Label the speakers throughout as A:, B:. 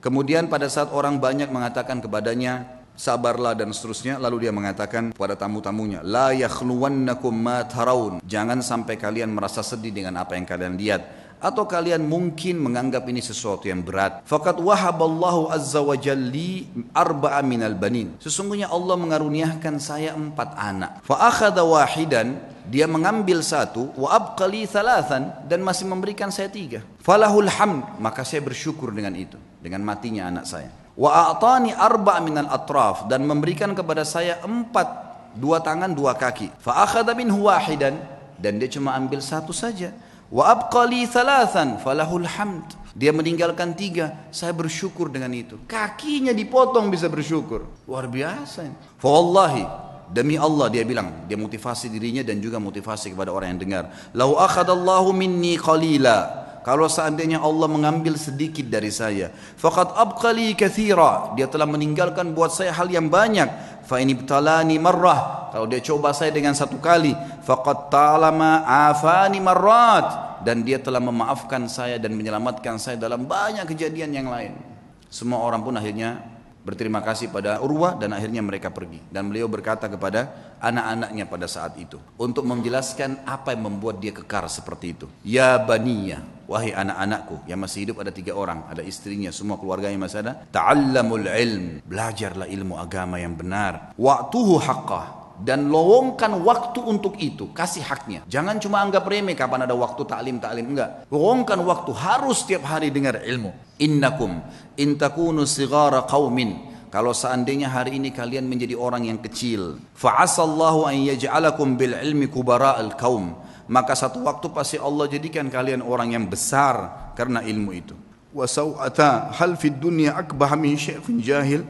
A: Kemudian pada saat orang banyak mengatakan kepadanya, sabarlah dan seterusnya, lalu dia mengatakan kepada tamu-tamunya, la yakhluwannakum ma tarawun, jangan sampai kalian merasa sedih dengan apa yang kalian lihat, atau kalian mungkin menganggap ini sesuatu yang berat. Faqad wahaballahu azza wa jalli arba'a minal banin, sesungguhnya Allah mengaruniakan saya 4 anak. Fa akhadha wahidan, dia mengambil 1, wa abqali thalathan, dan masih memberikan saya 3. Falahul hamd, maka saya bersyukur dengan itu, dengan matinya anak saya. Wa a'tani arba' minal atraf, dan memberikan kepada saya 4, 2 tangan 2 kaki. Fa akhadha minhu wahidan, dan dia cuma ambil 1 saja. Wa abqali thalathan falahul hamd, dia meninggalkan 3, saya bersyukur dengan itu. Kakinya dipotong bisa bersyukur, luar biasa. Fa wallahi, demi Allah, dia bilang, dia motivasi dirinya dan juga motivasi kepada orang yang dengar. Lau akhadallahu minni qalila, kalau seandainya Allah mengambil sedikit dari saya, faqad abqali katsira, dia telah meninggalkan buat saya hal yang banyak. Fa in ibtalani marrah, kalau dia coba saya dengan 1 kali, faqad ta'lama afani marrat, dan dia telah memaafkan saya dan menyelamatkan saya dalam banyak kejadian yang lain. Semua orang pun akhirnya berterima kasih pada Urwah, dan akhirnya mereka pergi. Dan beliau berkata kepada anak-anaknya pada saat itu untuk menjelaskan apa yang membuat dia kekar seperti itu. Ya baniya, wahai anak-anakku, yang masih hidup ada 3 orang, ada istrinya, semua keluarganya masih ada. Ta'allamul ilm, belajarlah ilmu agama yang benar. Wa'tuhu haqqah, dan lowongkan waktu untuk itu, kasih haknya. Jangan cuma anggap remeh kapan ada waktu taklim, enggak. Lowongkan waktu, harus setiap hari dengar ilmu. Innakum in takunu sighara qaumin, kalau seandainya hari ini kalian menjadi orang yang kecil, fa'asallahu an yaj'alakum bil ilmi kubara'al qaum, maka satu waktu pasti Allah jadikan kalian orang yang besar karena ilmu itu. Wa sau'ata hal fid dunya akbah min syaikhin jahil,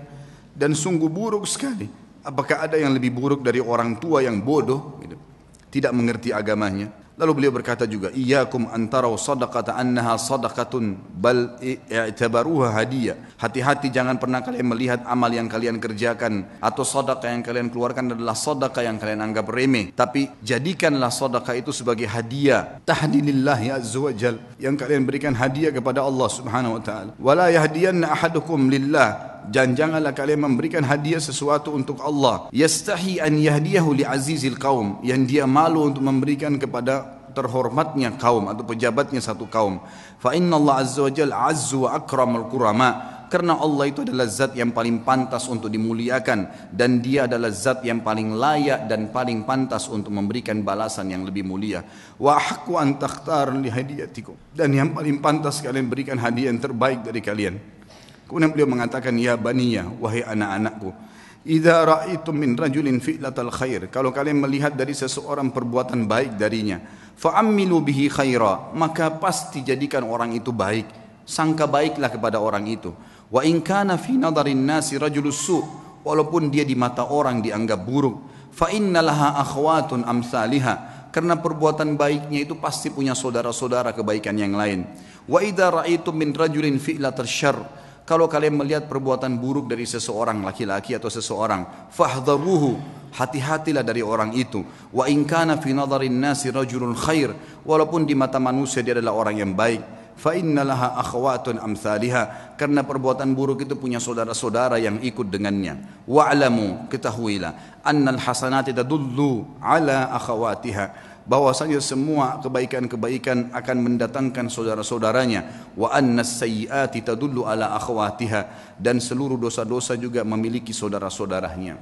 A: dan sungguh buruk sekali, apakah ada yang lebih buruk dari orang tua yang bodoh, gitu, tidak mengerti agamanya. Lalu beliau berkata juga, iyyakum antarau sadaqata annaha sadaqatun bal i'tabaruha hadiyah. Hati-hati, jangan pernah kalian melihat amal yang kalian kerjakan atau sedekah yang kalian keluarkan adalah sedekah yang kalian anggap remeh, tapi jadikanlah sedekah itu sebagai hadiah tahdilillahi azza wajal, yang kalian berikan hadiah kepada Allah Subhanahu wa taala. Wala yahdiyanna ahadukum lillah, dan janganlah kalian memberikan hadiah sesuatu untuk Allah. Yastahi an yahdiyahu li azizil qaum, yang dia malu untuk memberikan kepada terhormatnya kaum atau pejabatnya satu kaum. Fa inna Allah azza wa jalla azzu wa akramul kurama, karena Allah itu adalah zat yang paling pantas untuk dimuliakan, dan dia adalah zat yang paling layak dan paling pantas untuk memberikan balasan yang lebih mulia. Wa haqqu an takhtar li hadiyatikum, dan yang paling pantas kalian berikan hadiah yang terbaik dari kalian. Kemudian beliau mengatakan, ya baniya, wahai anak-anakku, idza ra'aitum min rajulin fi'latal khair, kalau kalian melihat dari seseorang perbuatan baik darinya, fa'ammilu bihi khaira, maka pasti jadikan orang itu baik, sangka baiklah kepada orang itu. Wa in kana fi nadarin nasi rajulus su', walaupun dia di mata orang dianggap buruk, fa innalaha akhwatun amsalihha, karena perbuatan baiknya itu pasti punya saudara-saudara kebaikan yang lain. Wa idza ra'aitum min rajulin fi'latal syarr, kalau kalian melihat perbuatan buruk dari seseorang, laki-laki atau seseorang, fahdharuhu, hati-hatilah dari orang itu. Wa in kana fi nadharin nasi rajulun khair, walaupun di mata manusia dia adalah orang yang baik. Fa innalaha akhwatun amsalihha, karena perbuatan buruk itu punya saudara-saudara yang ikut dengannya. Wa'lamu, ketahuilah, annal hasanati tadullu ala akhawatiha, bahwasanya semua kebaikan-kebaikan akan mendatangkan saudara-saudaranya. Wa annas sayyiati tadullu ala akhawatiha, dan seluruh dosa-dosa juga memiliki saudara-saudaranya.